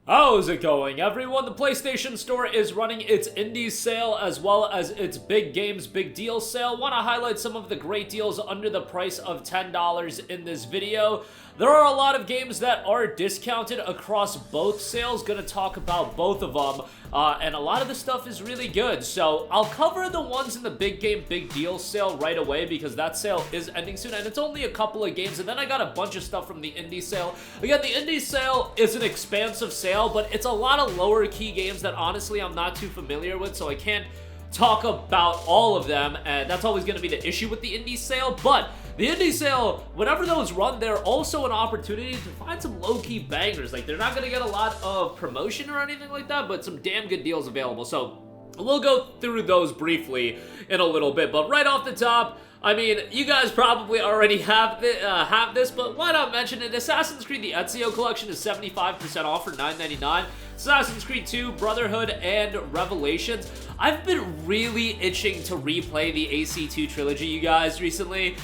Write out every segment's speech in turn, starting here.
How's it going, everyone? The PlayStation Store is running its indie sale as well as its big games, big deal sale. Want to highlight some of the great deals under the price of $10 in this video. There are a lot of games that are discounted across both sales. Gonna talk about both of them, and a lot of the stuff is really good. So I'll cover the ones in the big game, big deal sale right away because that sale is ending soon, and it's only a couple of games. And then I got a bunch of stuff from the indie sale. Again, the indie sale is an expansive sale, but it's a lot of lower key games that honestly I'm not too familiar with, so I can't talk about all of them, and that's always going to be the issue with the indie sale. But the indie sale, whenever those run, they're also an opportunity to find some low-key bangers. Like, they're not going to get a lot of promotion or anything like that, but some damn good deals available. So we'll go through those briefly in a little bit, but right off the top, I mean, you guys probably already have this, but why not mention it? Assassin's Creed the Ezio collection is 75% off for $9.99. Assassin's Creed 2, Brotherhood, and Revelations. I've been really itching to replay the AC2 trilogy, you guys, recently.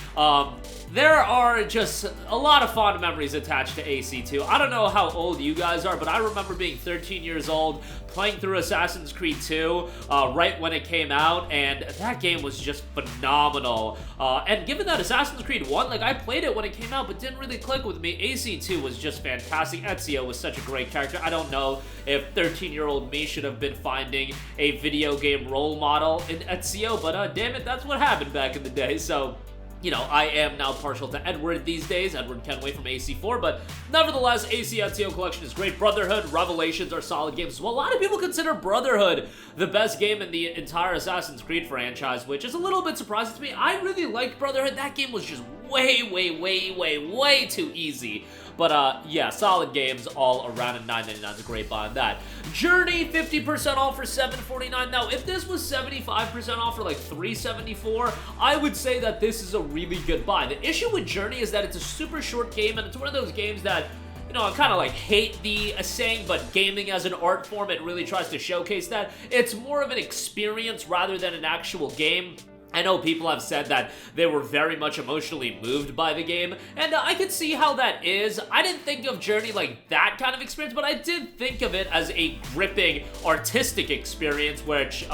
There are just a lot of fond memories attached to AC2. I don't know how old you guys are, but I remember being 13 years old, playing through Assassin's Creed 2 right when it came out, and that game was just phenomenal. And given that Assassin's Creed 1, like, I played it when it came out, but didn't really click with me. AC2 was just fantastic. Ezio was such a great character. I don't know if 13-year-old me should have been finding a video game role model in Ezio, but damn it, that's what happened back in the day. So, you know, I am now partial to Edward these days. Edward Kenway from AC4, but nevertheless, AC Ezio collection is great. Brotherhood, Revelations are solid games as well. A lot of people consider Brotherhood the best game in the entire Assassin's Creed franchise, which is a little bit surprising to me. I really liked Brotherhood. That game was just way too easy. But yeah, solid games all around, and $9.99 is a great buy on that. Journey, 50% off for $7.49. Now, if this was 75% off for like $3.74, I would say that this is a really good buy. The issue with Journey is that it's a super short game, and it's one of those games that, you know, I kind of like hate the saying, but gaming as an art form, it really tries to showcase that. It's more of an experience rather than an actual game. I know people have said that they were very much emotionally moved by the game, and I can see how that is. I didn't think of Journey like that kind of experience, but I did think of it as a gripping, artistic experience, which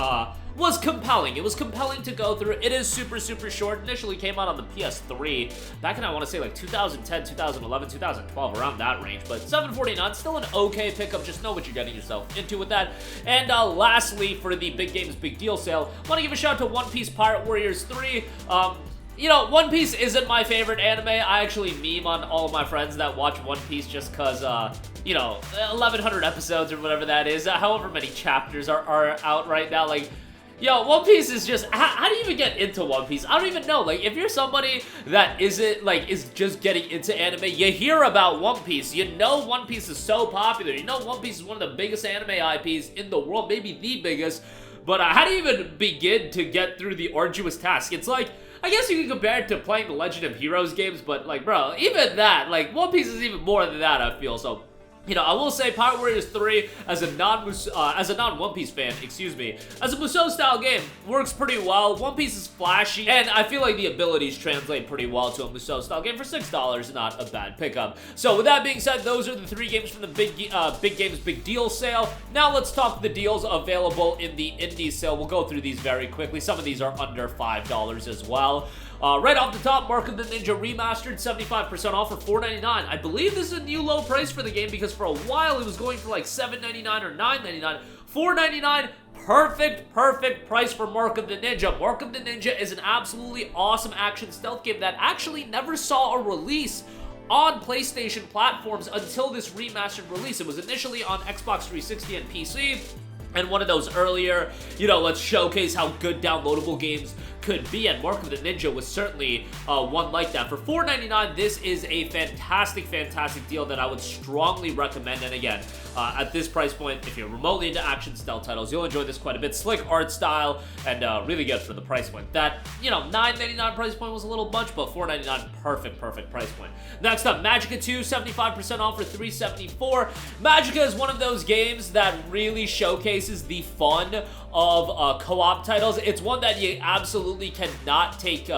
was compelling. It was compelling to go through. It is super short. Initially came out on the PS3 back in, I want to say, like 2010, 2011, 2012, around that range, but $7.49, still an okay pickup. Just know what you're getting yourself into with that. And lastly, for the big games, big deal sale, want to give a shout out to One Piece Pirate Warriors 3. You know, One Piece isn't my favorite anime. I actually meme on all of my friends that watch One Piece just because, you know, 1,100 episodes or whatever that is, however many chapters are out right now. Like, yo, One Piece is just, how do you even get into One Piece? I don't even know. Like, if you're somebody that isn't, like, is just getting into anime, you hear about One Piece. You know One Piece is so popular. You know One Piece is one of the biggest anime IPs in the world, maybe the biggest. But how do you even begin to get through the arduous task? It's like, I guess you can compare it to playing the Legend of Heroes games, but, like, bro, even that, like, One Piece is even more than that, I feel. So, you know, I will say Pirate Warriors 3, as a non-One Piece fan, excuse me, as a Musou-style game, works pretty well. One Piece is flashy, and I feel like the abilities translate pretty well to a Musou-style game. For $6, not a bad pickup. So with that being said, those are the three games from the big games, big deal sale. Now let's talk the deals available in the indie sale. We'll go through these very quickly. Some of these are under $5 as well. Right off the top, Mark of the Ninja Remastered, 75% off for $4.99. I believe this is a new low price for the game because for a while it was going for like $7.99 or $9.99. $4.99, perfect price for Mark of the Ninja. Mark of the Ninja is an absolutely awesome action stealth game that actually never saw a release on PlayStation platforms until this remastered release. It was initially on Xbox 360 and PC, and one of those earlier, you know, let's showcase how good downloadable games could be, and Mark of the Ninja was certainly one like that. For $4.99, this is a fantastic deal that I would strongly recommend. And again, at this price point, if you're remotely into action stealth titles, you'll enjoy this quite a bit. Slick art style, and really good for the price point. That, you know, $9.99 price point was a little much, but $4.99, perfect price point. Next up, Magicka 2, 75% off for $3.74. Magicka is one of those games that really showcases the fun of co-op titles. It's one that you absolutely cannot take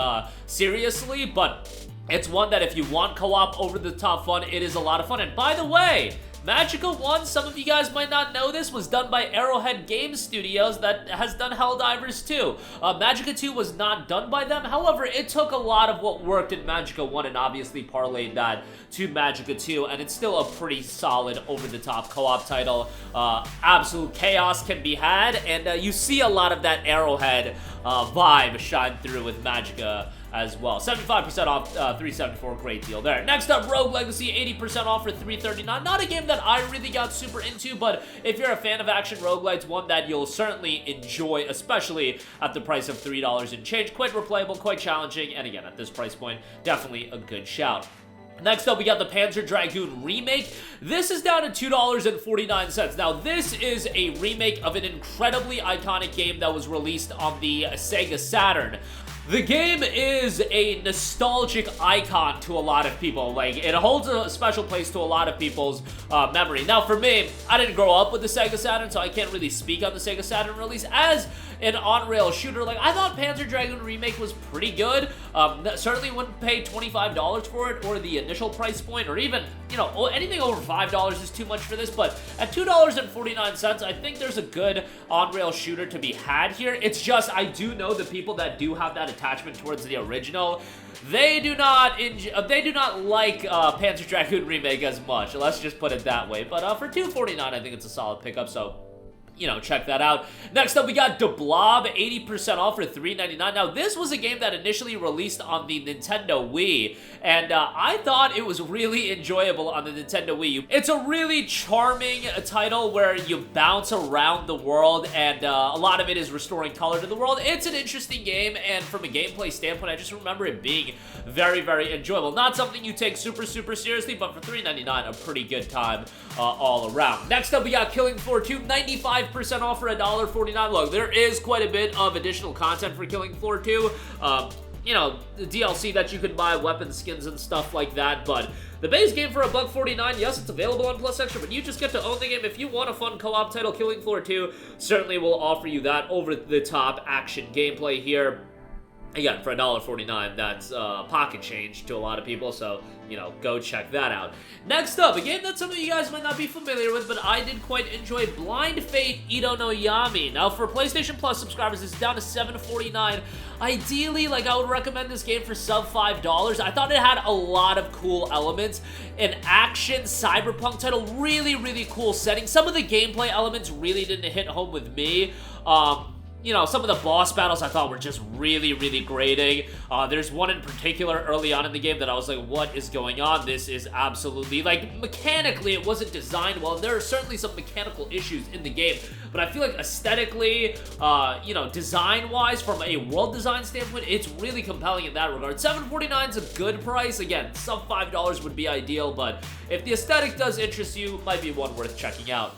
seriously, but it's one that if you want co-op over-the-top fun, it is a lot of fun. And by the way, Magicka 1, some of you guys might not know this, was done by Arrowhead Game Studios that has done Helldivers 2. Magicka 2 was not done by them, however, it took a lot of what worked in Magicka 1 and obviously parlayed that to Magicka 2, and it's still a pretty solid over-the-top co-op title. Absolute chaos can be had, and you see a lot of that Arrowhead vibe shine through with Magicka as well. 75% off, $374, great deal there. Next up, Rogue Legacy, 80% off for $339. Not a game that I really got super into, but if you're a fan of action roguelites, one that you'll certainly enjoy, especially at the price of $3 and change. Quite replayable, quite challenging, and again, at this price point, definitely a good shout. Next up, we got the Panzer Dragoon Remake. This is down to $2.49. Now, this is a remake of an incredibly iconic game that was released on the Sega Saturn. The game is a nostalgic icon to a lot of people. Like, it holds a special place to a lot of people's memory. Now, for me, I didn't grow up with the Sega Saturn, so I can't really speak on the Sega Saturn release. As an on-rail shooter, like, I thought Panzer Dragoon Remake was pretty good. Certainly wouldn't pay $25 for it, or the initial price point, or even, you know, anything over $5 is too much for this, but at $2.49, I think there's a good on-rail shooter to be had here. It's just, I do know the people that do have that attachment towards the original, they do not like Panzer Dragoon Remake as much. Let's just put it that way. But for $2.49, I think it's a solid pickup, so you know, check that out. Next up, we got Blob, 80% off for $3.99. Now, this was a game that initially released on the Nintendo Wii, and I thought it was really enjoyable on the Nintendo Wii U. It's a really charming title where you bounce around the world, and a lot of it is restoring color to the world. It's an interesting game, and from a gameplay standpoint, I just remember it being very, very enjoyable. Not something you take super, super seriously, but for $3.99, a pretty good time all around. Next up, we got Killing Floor 2, 95% off for $1.49. Look, there is quite a bit of additional content for Killing Floor 2. You know, the DLC that you could buy, weapon skins and stuff like that, but the base game for $1.49, yes, it's available on Plus Extra, but you just get to own the game. If you want a fun co-op title, Killing Floor 2 certainly will offer you that over-the-top action gameplay here. Again, for $1.49, that's pocket change to a lot of people, so, you know, go check that out. Next up, a game that some of you guys might not be familiar with, but I did quite enjoy, Blind Fate Ito no Yami. Now, for PlayStation Plus subscribers, it's down to $7.49. Ideally, like, I would recommend this game for sub $5. I thought it had a lot of cool elements. An action cyberpunk title, really, really cool setting. Some of the gameplay elements really didn't hit home with me. You know, some of the boss battles I thought were just really, really grating. There's one in particular early on in the game that I was like, what is going on? This is absolutely, like, mechanically, it wasn't designed well. There are certainly some mechanical issues in the game, but I feel like aesthetically, you know, design-wise, from a world design standpoint, it's really compelling in that regard. $7.49 is a good price. Again, sub $5 would be ideal, but if the aesthetic does interest you, might be one worth checking out.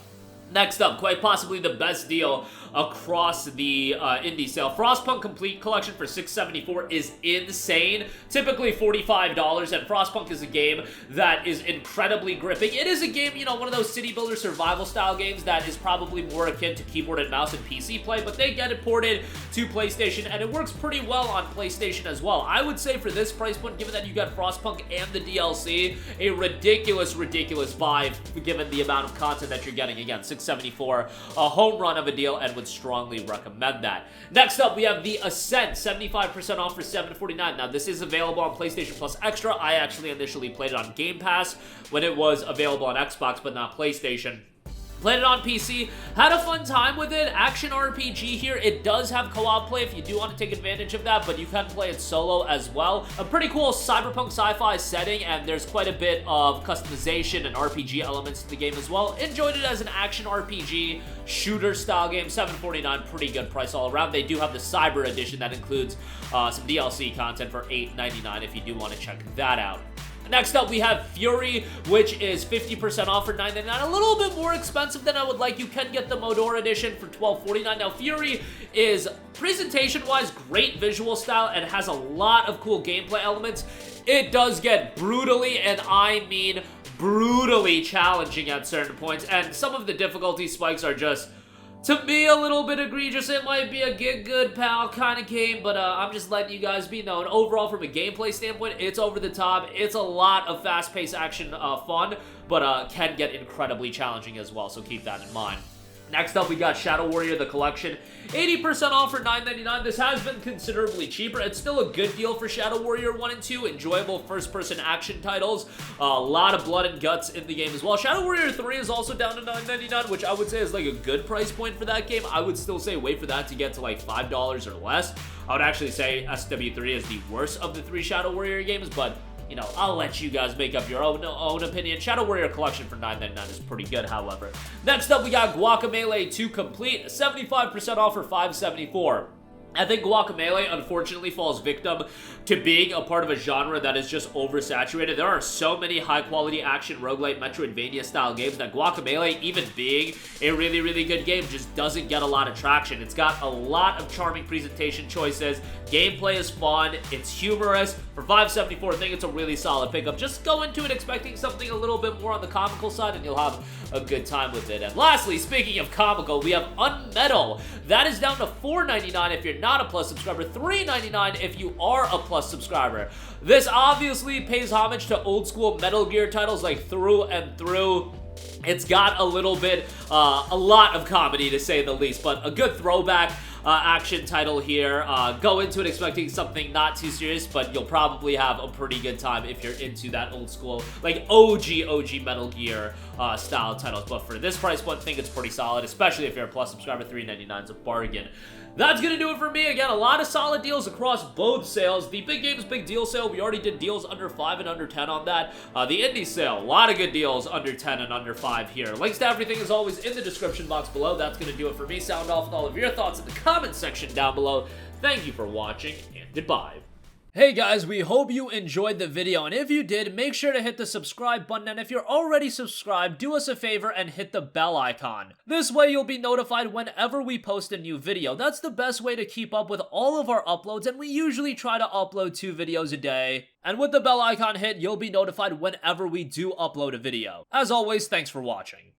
Next up, quite possibly the best deal across the indie sale. Frostpunk Complete Collection for $6.74 is insane. Typically $45, and Frostpunk is a game that is incredibly gripping. It is a game, you know, one of those city builder survival style games that is probably more akin to keyboard and mouse and PC play, but they get it ported to PlayStation, and it works pretty well on PlayStation as well. I would say for this price point, given that you got Frostpunk and the DLC, a ridiculous, ridiculous buy given the amount of content that you're getting. Again, $6.74, a home run of a deal, and would strongly recommend that. Next up, we have the Ascent, 75% off for $7.49. Now, this is available on PlayStation Plus Extra. I actually initially played it on Game Pass when it was available on Xbox, but not PlayStation. Played it on PC, had a fun time with it. Action RPG here. It does have co-op play if you do want to take advantage of that, but you can play it solo as well. A pretty cool cyberpunk sci-fi setting, and there's quite a bit of customization and RPG elements to the game as well. Enjoyed it as an action RPG shooter style game. $7.49, pretty good price all around. They do have the Cyber Edition that includes some DLC content for $8.99 if you do want to check that out. Next up, we have Furi, which is 50% off for $9.99. A little bit more expensive than I would like. You can get the Modor edition for $12.49. Now, Furi is, presentation-wise, great visual style and has a lot of cool gameplay elements. It does get brutally, and I mean brutally challenging at certain points, and some of the difficulty spikes are just To me, a little bit egregious. It might be a get good pal kind of game, but I'm just letting you guys be known. Overall, from a gameplay standpoint, it's over the top. It's a lot of fast-paced action fun, but can get incredibly challenging as well, so keep that in mind. Next up, we got Shadow Warrior The Collection. 80% off for $9.99. This has been considerably cheaper. It's still a good deal for Shadow Warrior 1 and 2. Enjoyable first-person action titles. A lot of blood and guts in the game as well. Shadow Warrior 3 is also down to $9.99, which I would say is like a good price point for that game. I would still say wait for that to get to like $5 or less. I would actually say SW3 is the worst of the 3 Shadow Warrior games, but you know, I'll let you guys make up your own opinion. Shadow Warrior Collection for $9.99 is pretty good, however. Next up, we got Guacamelee 2 Complete, 75% off for $5.74. I think Guacamelee, unfortunately, falls victim to being a part of a genre that is just oversaturated. There are so many high-quality action roguelite Metroidvania-style games that Guacamelee, even being a really, really good game, just doesn't get a lot of traction. It's got a lot of charming presentation choices. Gameplay is fun. It's humorous. For $5.74, I think it's a really solid pickup. Just go into it expecting something a little bit more on the comical side, and you'll have a good time with it. And lastly, speaking of comical, we have UnMetal. That is down to $4.99 if you're not a Plus subscriber, $3.99 if you are a Plus subscriber. This obviously pays homage to old school Metal Gear titles like Through and Through. It's got a little bit, a lot of comedy to say the least, but a good throwback action title here. Go into it expecting something not too serious, but you'll probably have a pretty good time if you're into that old school, like OG Metal Gear style titles. But for this price point, I think it's pretty solid, especially if you're a Plus subscriber. $3.99 is a bargain. That's going to do it for me. Again, a lot of solid deals across both sales. The Big Games Big Deal sale, we already did deals under 5 and under 10 on that. The Indie sale, a lot of good deals under 10 and under 5 here. Links to everything, as always, in the description box below. That's going to do it for me. Sound off with all of your thoughts in the comment section down below. Thank you for watching, and goodbye. Hey guys, we hope you enjoyed the video, and if you did, make sure to hit the subscribe button, and if you're already subscribed, do us a favor and hit the bell icon. This way you'll be notified whenever we post a new video. That's the best way to keep up with all of our uploads, and we usually try to upload 2 videos a day. And with the bell icon hit, you'll be notified whenever we do upload a video. As always, thanks for watching.